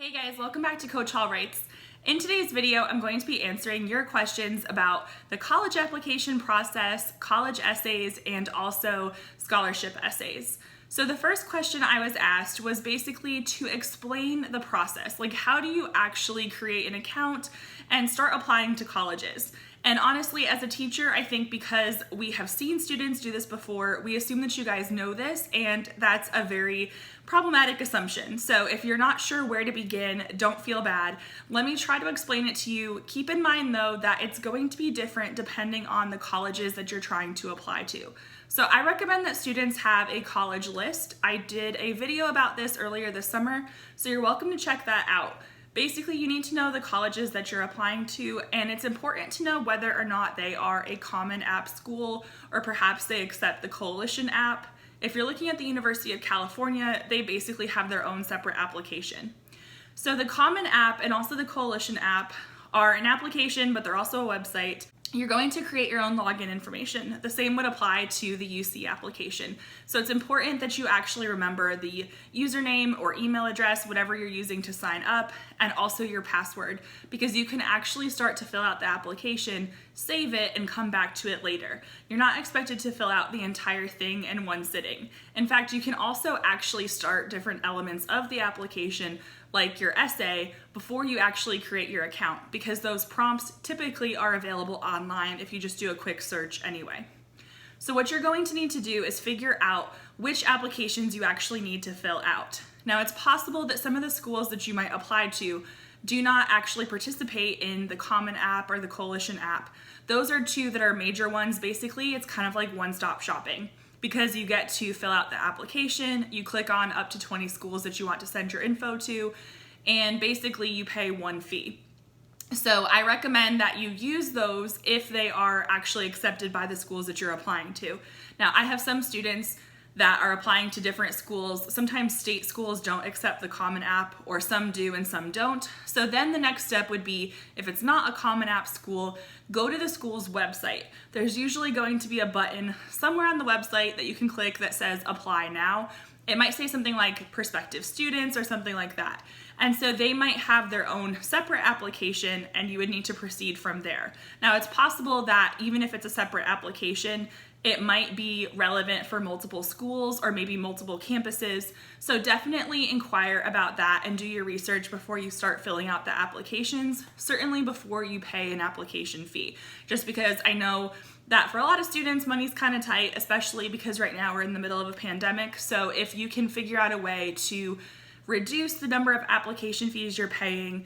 Hey guys, welcome back to Coach Hall Writes. In today's video, I'm going to be answering your questions about the college application process, college essays, and also scholarship essays. So the first question I was asked was basically to explain the process. Like, how do you actually create an account and start applying to colleges? And honestly, as a teacher, I think because we have seen students do this before, we assume that you guys know this, and that's a very problematic assumption. So if you're not sure where to begin, don't feel bad. Let me try to explain it to you. Keep in mind though that it's going to be different depending on the colleges that you're trying to apply to. So I recommend that students have a college list. I did a video about this earlier this summer, so you're welcome to check that out. Basically, you need to know the colleges that you're applying to, and it's important to know whether or not they are a Common App school or perhaps they accept the Coalition app. If you're looking at the University of California, they basically have their own separate application. So the Common App and also the Coalition app are an application, but they're also a website. You're going to create your own login information. The same would apply to the UC application. So it's important that you actually remember the username or email address, whatever you're using to sign up, and also your password, because you can actually start to fill out the application, save it, and come back to it later. You're not expected to fill out the entire thing in one sitting. In fact, you can also actually start different elements of the application, like your essay, before you actually create your account, because those prompts typically are available online if you just do a quick search anyway. So what you're going to need to do is figure out which applications you actually need to fill out. Now, it's possible that some of the schools that you might apply to do not actually participate in the Common App or the Coalition app. Those are two that are major ones. Basically, it's kind of like one-stop shopping, because you get to fill out the application, you click on up to 20 schools that you want to send your info to, and basically you pay one fee. So I recommend that you use those if they are actually accepted by the schools that you're applying to. Now, I have some students that are applying to different schools. Sometimes state schools don't accept the Common App, or some do and some don't. So then the next step would be, if it's not a Common App school, go to the school's website. There's usually going to be a button somewhere on the website that you can click that says apply now. It might say something like prospective students or something like that. And so they might have their own separate application, and you would need to proceed from there. Now, it's possible that even if it's a separate application, it might be relevant for multiple schools or maybe multiple campuses. So definitely inquire about that and do your research before you start filling out the applications, certainly before you pay an application fee. Just because I know that for a lot of students, money's kind of tight, especially because right now we're in the middle of a pandemic. So if you can figure out a way to reduce the number of application fees you're paying,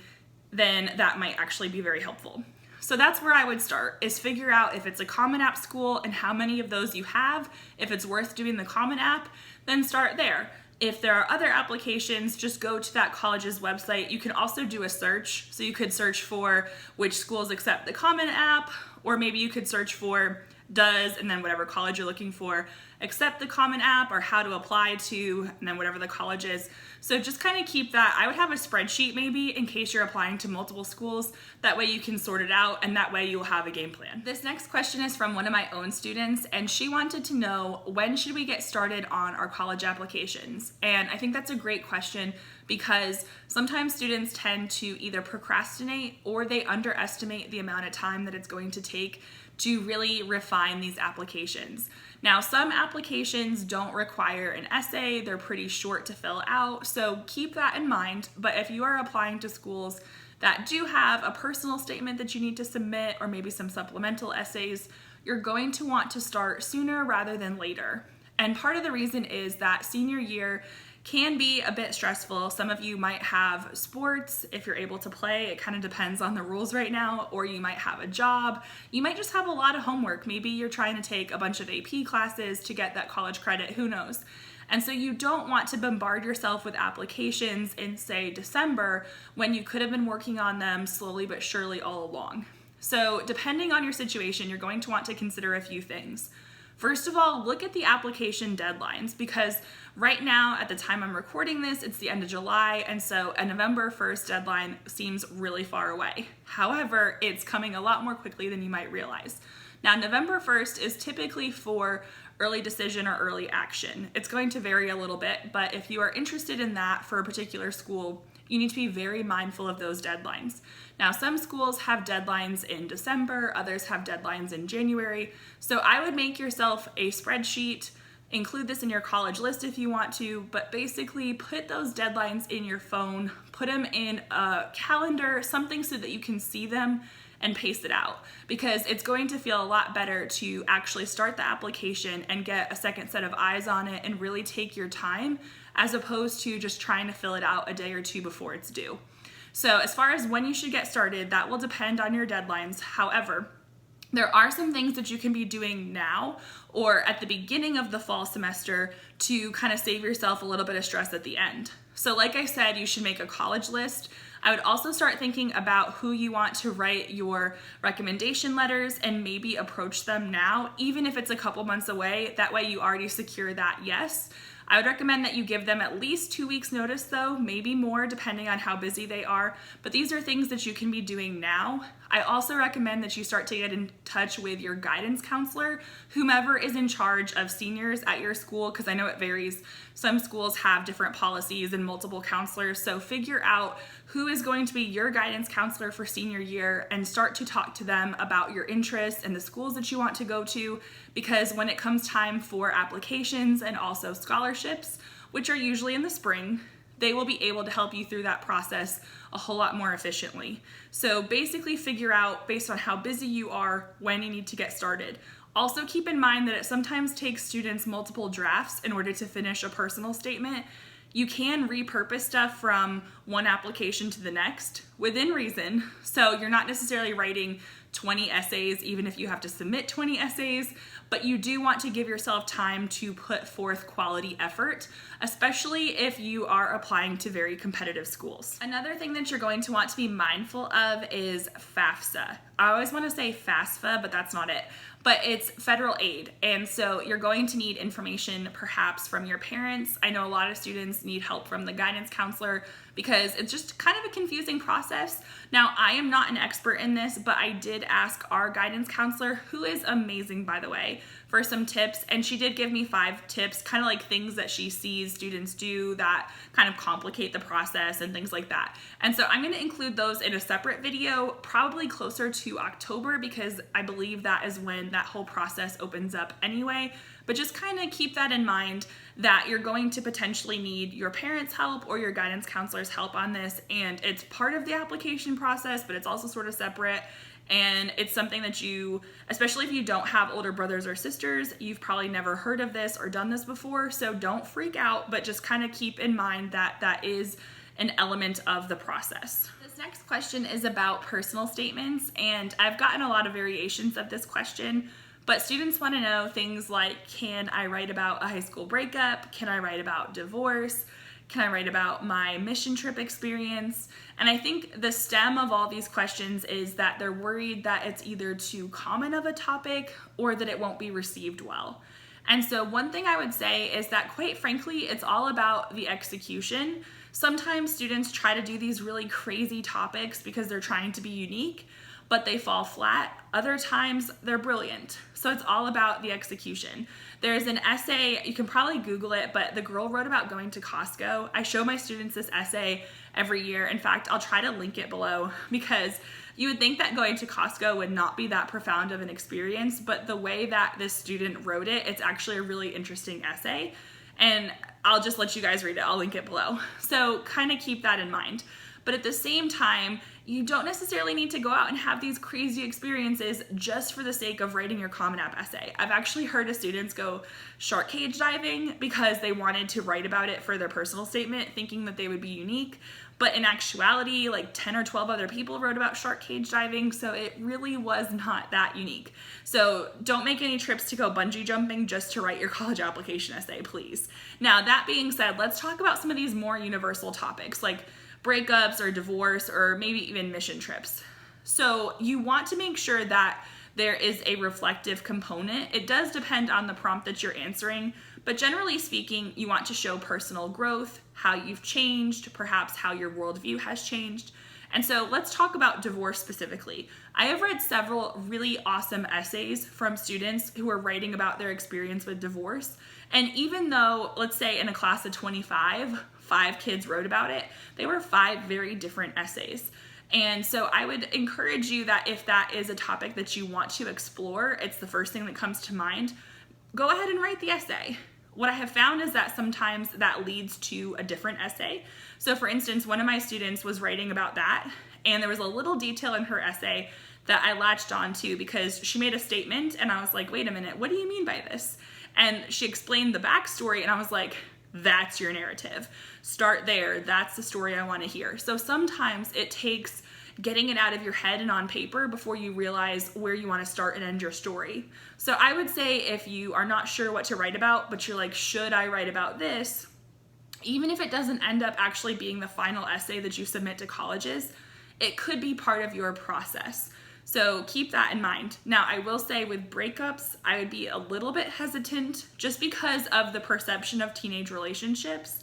then that might actually be very helpful. So that's where I would start, is figure out if it's a Common App school and how many of those you have. If it's worth doing the Common App, then start there. If there are other applications, just go to that college's website. You can also do a search. So you could search for which schools accept the Common App, or maybe you could search for does, and then whatever college you're looking for, accept the Common App, or how to apply to, and then whatever the college is. So just kind of keep that. I would have a spreadsheet maybe in case you're applying to multiple schools. That way you can sort it out, and that way you'll have a game plan. This next question is from one of my own students, and she wanted to know, when should we get started on our college applications? And I think that's a great question, because sometimes students tend to either procrastinate or they underestimate the amount of time that it's going to take to really refine these applications. Now, some applications don't require an essay. They're pretty short to fill out, so keep that in mind. But if you are applying to schools that do have a personal statement that you need to submit, or maybe some supplemental essays, you're going to want to start sooner rather than later. And part of the reason is that senior year can be a bit stressful. Some of you might have sports if you're able to play. It kind of depends on the rules right now, or you might have a job. You might just have a lot of homework. Maybe you're trying to take a bunch of AP classes to get that college credit, who knows? And so you don't want to bombard yourself with applications in, say, December, when you could have been working on them slowly but surely all along. So depending on your situation, you're going to want to consider a few things. First of all, look at the application deadlines, because right now, at the time I'm recording this, it's the end of July, and so a November 1st deadline seems really far away. However, it's coming a lot more quickly than you might realize. Now, November 1st is typically for early decision, or early action. It's going to vary a little bit, but if you are interested in that for a particular school, you need to be very mindful of those deadlines. Now, some schools have deadlines in December, others have deadlines in January. So I would make yourself a spreadsheet, include this in your college list if you want to, but basically put those deadlines in your phone, put them in a calendar, something so that you can see them and pace it out, because it's going to feel a lot better to actually start the application and get a second set of eyes on it and really take your time, as opposed to just trying to fill it out a day or two before it's due. So as far as when you should get started, that will depend on your deadlines. However, there are some things that you can be doing now or at the beginning of the fall semester to kind of save yourself a little bit of stress at the end. So like I said, you should make a college list. I would also start thinking about who you want to write your recommendation letters and maybe approach them now, even if it's a couple months away. That way you already secure that yes. I would recommend that you give them at least 2 weeks notice though, maybe more depending on how busy they are, but these are things that you can be doing now. I also recommend that you start to get in touch with your guidance counselor, whomever is in charge of seniors at your school, because I know it varies. Some schools have different policies and multiple counselors, so figure out who is going to be your guidance counselor for senior year and start to talk to them about your interests and the schools that you want to go to, because when it comes time for applications and also scholarships, which are usually in the spring, they will be able to help you through that process a whole lot more efficiently. So basically figure out, based on how busy you are, when you need to get started. Also keep in mind that it sometimes takes students multiple drafts in order to finish a personal statement. You can repurpose stuff from one application to the next within reason. So you're not necessarily writing 20 essays, even if you have to submit 20 essays, but you do want to give yourself time to put forth quality effort, especially if you are applying to very competitive schools. Another thing that you're going to want to be mindful of is FAFSA. I always want to say FAFSA, but that's not it. But it's federal aid, and so you're going to need information perhaps from your parents. I know a lot of students need help from the guidance counselor because it's just kind of a confusing process. Now, I am not an expert in this, but I did ask our guidance counselor, who is amazing by the way, for some tips, and she did give me 5 tips, kind of like things that she sees students do that kind of complicate the process and things like that. And so I'm going to include those in a separate video, probably closer to October, because I believe that is when that whole process opens up anyway. But just kind of keep that in mind, that you're going to potentially need your parents' help or your guidance counselor's help on this, and it's part of the application process, but it's also sort of separate. And it's something that you, especially if you don't have older brothers or sisters, you've probably never heard of this or done this before, so don't freak out, but just kind of keep in mind that that is an element of the process. This next question is about personal statements, and I've gotten a lot of variations of this question, but students want to know things like, can I write about a high school breakup? Can I write about divorce? Can I write about my mission trip experience? And I think the stem of all these questions is that they're worried that it's either too common of a topic or that it won't be received well. And so one thing I would say is that, quite frankly, it's all about the execution. Sometimes students try to do these really crazy topics because they're trying to be unique, but they fall flat. Other times they're brilliant. So it's all about the execution. There's an essay, you can probably Google it, but the girl wrote about going to Costco. I show my students this essay every year. In fact, I'll try to link it below, because you would think that going to Costco would not be that profound of an experience, but the way that this student wrote it, it's actually a really interesting essay. And I'll just let you guys read it. I'll link it below. So kind of keep that in mind. But at the same time, you don't necessarily need to go out and have these crazy experiences just for the sake of writing your Common App essay. I've actually heard of students go shark cage diving because they wanted to write about it for their personal statement, thinking that they would be unique. But in actuality, like 10 or 12 other people wrote about shark cage diving, so it really was not that unique. So don't make any trips to go bungee jumping just to write your college application essay, please. Now, that being said, let's talk about some of these more universal topics, like breakups or divorce or maybe even mission trips. So you want to make sure that there is a reflective component. It does depend on the prompt that you're answering, but generally speaking, you want to show personal growth, how you've changed, perhaps how your worldview has changed. And so let's talk about divorce specifically. I have read several really awesome essays from students who are writing about their experience with divorce. And even though, let's say in a class of 25, 5 kids wrote about it, they were 5 very different essays. And so I would encourage you that if that is a topic that you want to explore, it's the first thing that comes to mind, go ahead and write the essay. What I have found is that sometimes that leads to a different essay. So for instance, one of my students was writing about that, and there was a little detail in her essay that I latched on to because she made a statement and I was like, wait a minute, what do you mean by this? And she explained the backstory and I was like, that's your narrative. Start there. That's the story I want to hear. So sometimes it takes getting it out of your head and on paper before you realize where you want to start and end your story. So I would say if you are not sure what to write about, but you're like, should I write about this? Even if it doesn't end up actually being the final essay that you submit to colleges, it could be part of your process. So keep that in mind. Now, I will say with breakups, I would be a little bit hesitant just because of the perception of teenage relationships.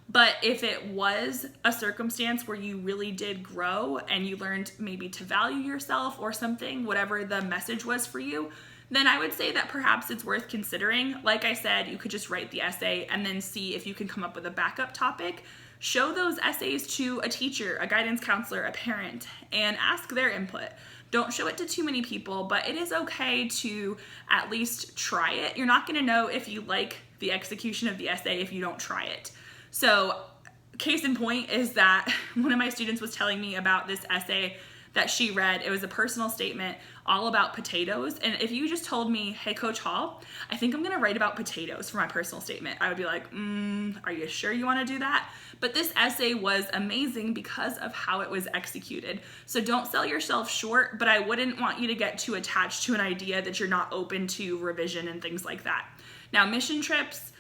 But if it was a circumstance where you really did grow and you learned maybe to value yourself or something, whatever the message was for you, then I would say that perhaps it's worth considering. Like I said, you could just write the essay and then see if you can come up with a backup topic. Show those essays to a teacher, a guidance counselor, a parent, and ask their input. Don't show it to too many people, but it is okay to at least try it. You're not going to know if you like the execution of the essay if you don't try it. So case in point is that one of my students was telling me about this essay that she read. It was a personal statement all about potatoes. And if you just told me, hey, Coach Hall, I think I'm going to write about potatoes for my personal statement, I would be like, are you sure you want to do that? But this essay was amazing because of how it was executed. So don't sell yourself short, but I wouldn't want you to get too attached to an idea that you're not open to revision and things like that. Now, mission trips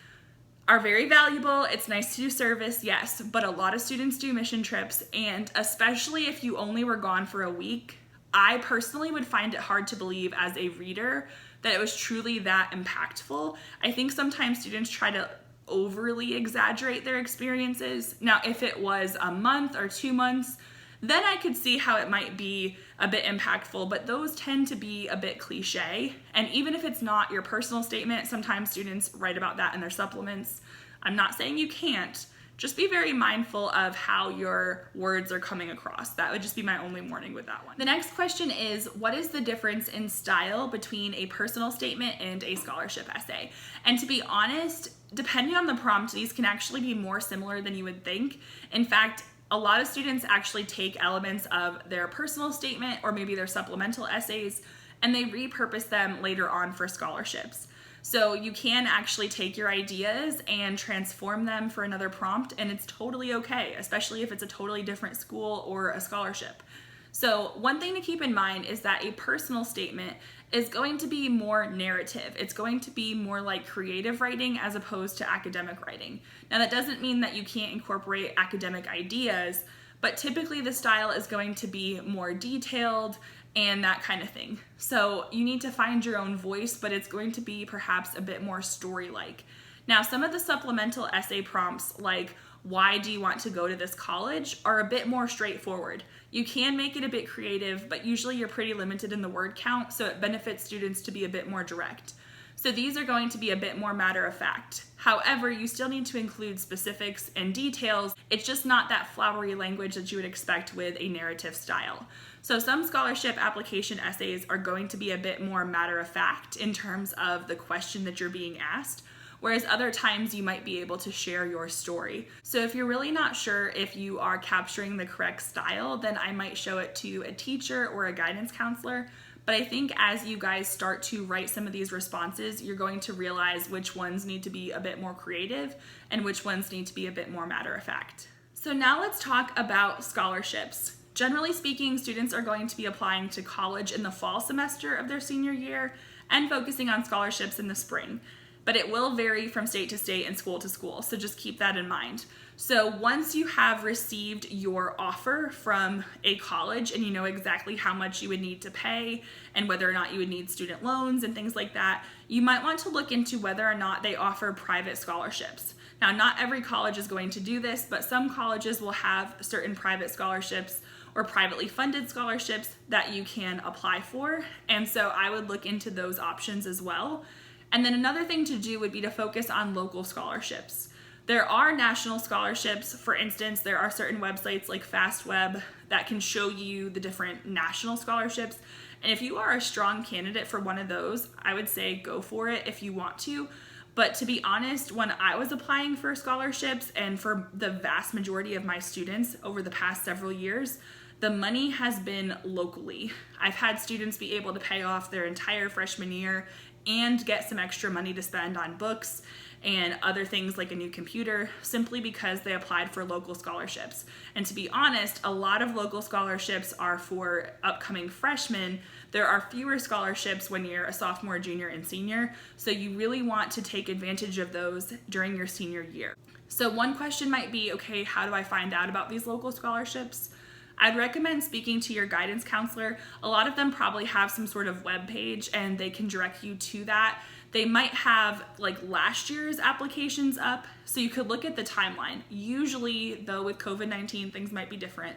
are very valuable. It's nice to do service, yes, but a lot of students do mission trips, and especially if you only were gone for a week, I personally would find it hard to believe as a reader that it was truly that impactful. I think sometimes students try to overly exaggerate their experiences. Now, if it was a month or 2 months, then I could see how it might be a bit impactful, but those tend to be a bit cliche. And even if it's not your personal statement, sometimes students write about that in their supplements. I'm not saying you can't. Just be very mindful of how your words are coming across. That would just be my only warning with that one. The next question is, what is the difference in style between a personal statement and a scholarship essay? And to be honest, depending on the prompt, these can actually be more similar than you would think. In fact, a lot of students actually take elements of their personal statement or maybe their supplemental essays and they repurpose them later on for scholarships. So you can actually take your ideas and transform them for another prompt, and it's totally okay, especially if it's a totally different school or a scholarship. So one thing to keep in mind is that a personal statement is going to be more narrative. It's going to be more like creative writing as opposed to academic writing. Now that doesn't mean that you can't incorporate academic ideas, but typically the style is going to be more detailed and that kind of thing. So you need to find your own voice, but it's going to be perhaps a bit more story-like. Now, some of the supplemental essay prompts, like why do you want to go to this college, are a bit more straightforward. You can make it a bit creative, but usually you're pretty limited in the word count, so it benefits students to be a bit more direct. So these are going to be a bit more matter of fact. However, you still need to include specifics and details. It's just not that flowery language that you would expect with a narrative style. So some scholarship application essays are going to be a bit more matter of fact in terms of the question that you're being asked, whereas other times you might be able to share your story. So if you're really not sure if you are capturing the correct style, then I might show it to a teacher or a guidance counselor. But I think as you guys start to write some of these responses, you're going to realize which ones need to be a bit more creative and which ones need to be a bit more matter of fact. So now let's talk about scholarships. Generally speaking, students are going to be applying to college in the fall semester of their senior year and focusing on scholarships in the spring. But it will vary from state to state and school to school, so just keep that in mind. So once you have received your offer from a college and you know exactly how much you would need to pay and whether or not you would need student loans and things like that, you might want to look into whether or not they offer private scholarships. Now, not every college is going to do this, but some colleges will have certain private scholarships or privately funded scholarships that you can apply for. And so I would look into those options as well. And then another thing to do would be to focus on local scholarships. There are national scholarships. For instance, there are certain websites like FastWeb that can show you the different national scholarships. And if you are a strong candidate for one of those, I would say go for it if you want to. But to be honest, when I was applying for scholarships and for the vast majority of my students over the past several years, the money has been locally. I've had students be able to pay off their entire freshman year and get some extra money to spend on books and other things like a new computer simply because they applied for local scholarships. And to be honest, a lot of local scholarships are for upcoming freshmen. There are fewer scholarships when you're a sophomore, junior, and senior, so you really want to take advantage of those during your senior year. So one question might be, okay, how do I find out about these local scholarships? I'd recommend speaking to your guidance counselor. A lot of them probably have some sort of web page and they can direct you to that. They might have like last year's applications up, so you could look at the timeline. Usually, though, with COVID-19, things might be different.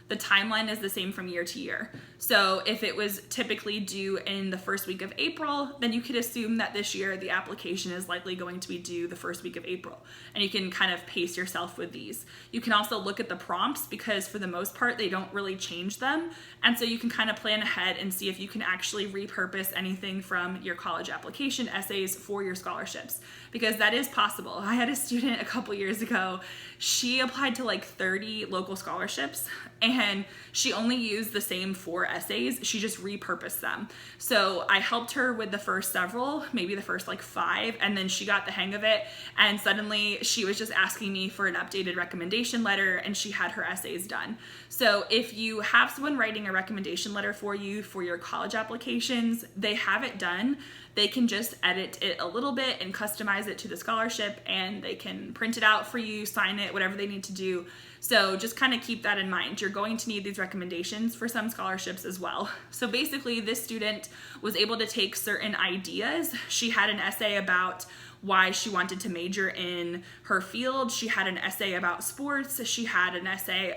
The timeline is the same from year to year. So if it was typically due in the first week of April, then you could assume that this year the application is likely going to be due the first week of April. And you can kind of pace yourself with these. You can also look at the prompts because for the most part, they don't really change them. And so you can kind of plan ahead and see if you can actually repurpose anything from your college application essays for your scholarships, because that is possible. I had a student a couple years ago. She applied to like 30 local scholarships and she only used the same 4 essays. She just repurposed them. So I helped her with the first several, maybe the first like 5, and then she got the hang of it. And suddenly she was just asking me for an updated recommendation letter and she had her essays done. So if you have someone writing a recommendation letter for you for your college applications, they have it done. They can just edit it a little bit and customize it to the scholarship, and they can print it out for you, sign it, whatever they need to do. So just kind of keep that in mind. You're going to need these recommendations for some scholarships as well. So basically, this student was able to take certain ideas. She had an essay about why she wanted to major in her field. She had an essay about sports. She had an essay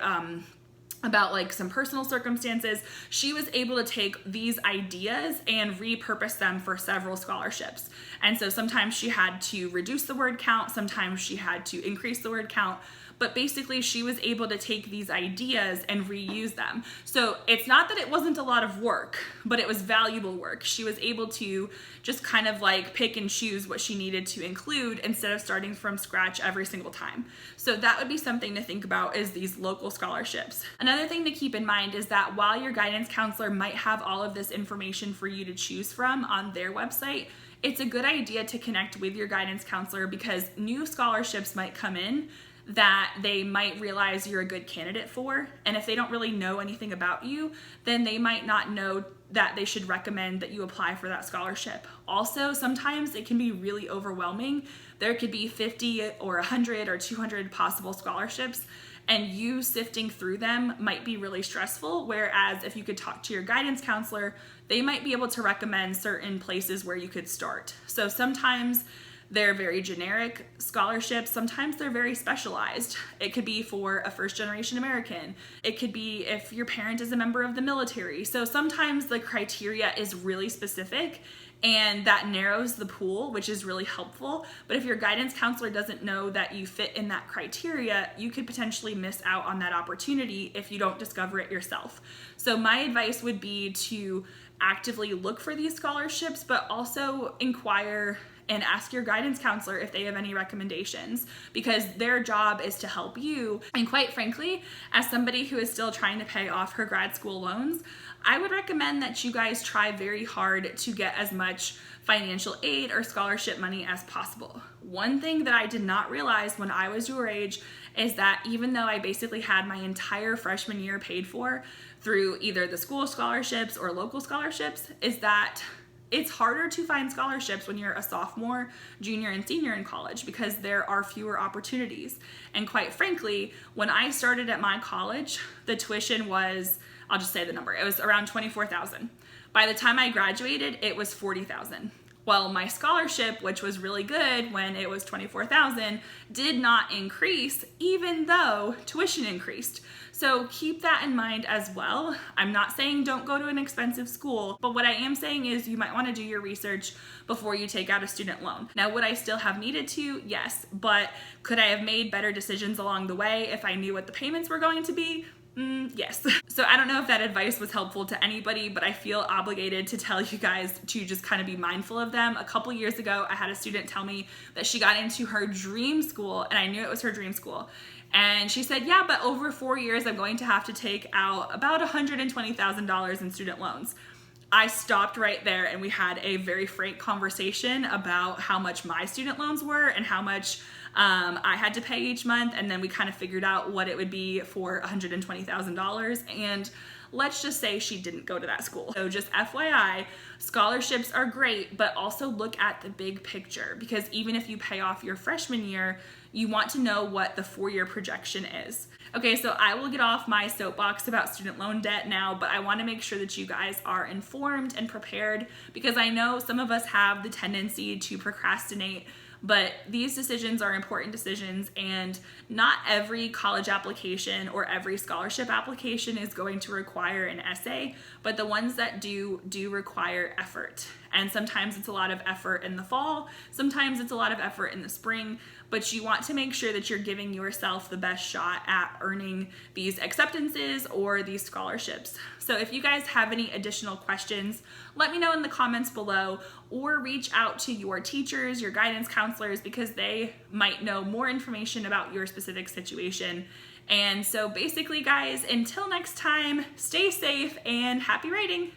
about like some personal circumstances. She was able to take these ideas and repurpose them for several scholarships. And so sometimes she had to reduce the word count, sometimes she had to increase the word count, but basically she was able to take these ideas and reuse them. So it's not that it wasn't a lot of work, but it was valuable work. She was able to just kind of like pick and choose what she needed to include instead of starting from scratch every single time. So that would be something to think about, is these local scholarships. Another thing to keep in mind is that while your guidance counselor might have all of this information for you to choose from on their website, it's a good idea to connect with your guidance counselor because new scholarships might come in that they might realize you're a good candidate for. And if they don't really know anything about you, then they might not know that they should recommend that you apply for that scholarship. Also, sometimes it can be really overwhelming. There could be 50 or 100 or 200 possible scholarships, and you sifting through them might be really stressful. Whereas if you could talk to your guidance counselor, they might be able to recommend certain places where you could start. So sometimes they're very generic scholarships. Sometimes they're very specialized. It could be for a first-generation American. It could be if your parent is a member of the military. So sometimes the criteria is really specific and that narrows the pool, which is really helpful. But if your guidance counselor doesn't know that you fit in that criteria, you could potentially miss out on that opportunity if you don't discover it yourself. So my advice would be to actively look for these scholarships, but also inquire and ask your guidance counselor if they have any recommendations, because their job is to help you. And quite frankly, as somebody who is still trying to pay off her grad school loans, I would recommend that you guys try very hard to get as much financial aid or scholarship money as possible. One thing that I did not realize when I was your age is that even though I basically had my entire freshman year paid for through either the school scholarships or local scholarships, is that it's harder to find scholarships when you're a sophomore, junior, and senior in college because there are fewer opportunities. And quite frankly, when I started at my college, the tuition was, I'll just say the number, it was around $24,000. By the time I graduated, it was $40,000. Well, my scholarship, which was really good when it was $24,000, did not increase even though tuition increased. So keep that in mind as well. I'm not saying don't go to an expensive school, but what I am saying is you might want to do your research before you take out a student loan. Now, would I still have needed to? Yes, but could I have made better decisions along the way if I knew what the payments were going to be? Yes. So I don't know if that advice was helpful to anybody, but I feel obligated to tell you guys to just kind of be mindful of them. A couple years ago, I had a student tell me that she got into her dream school, and I knew it was her dream school. And she said, yeah, but over 4 years, I'm going to have to take out about $120,000 in student loans. I stopped right there and we had a very frank conversation about how much my student loans were and how much I had to pay each month. And then we kind of figured out what it would be for $120,000. And let's just say she didn't go to that school. So just FYI, scholarships are great, but also look at the big picture, because even if you pay off your freshman year, you want to know what the 4-year projection is. Okay, so I will get off my soapbox about student loan debt now, but I want to make sure that you guys are informed and prepared, because I know some of us have the tendency to procrastinate, but these decisions are important decisions, and not every college application or every scholarship application is going to require an essay, but the ones that do require effort. And sometimes it's a lot of effort in the fall, sometimes it's a lot of effort in the spring, but you want to make sure that you're giving yourself the best shot at earning these acceptances or these scholarships. So if you guys have any additional questions, let me know in the comments below, or reach out to your teachers, your guidance counselors, because they might know more information about your specific situation. And so basically, guys, until next time, stay safe and happy writing.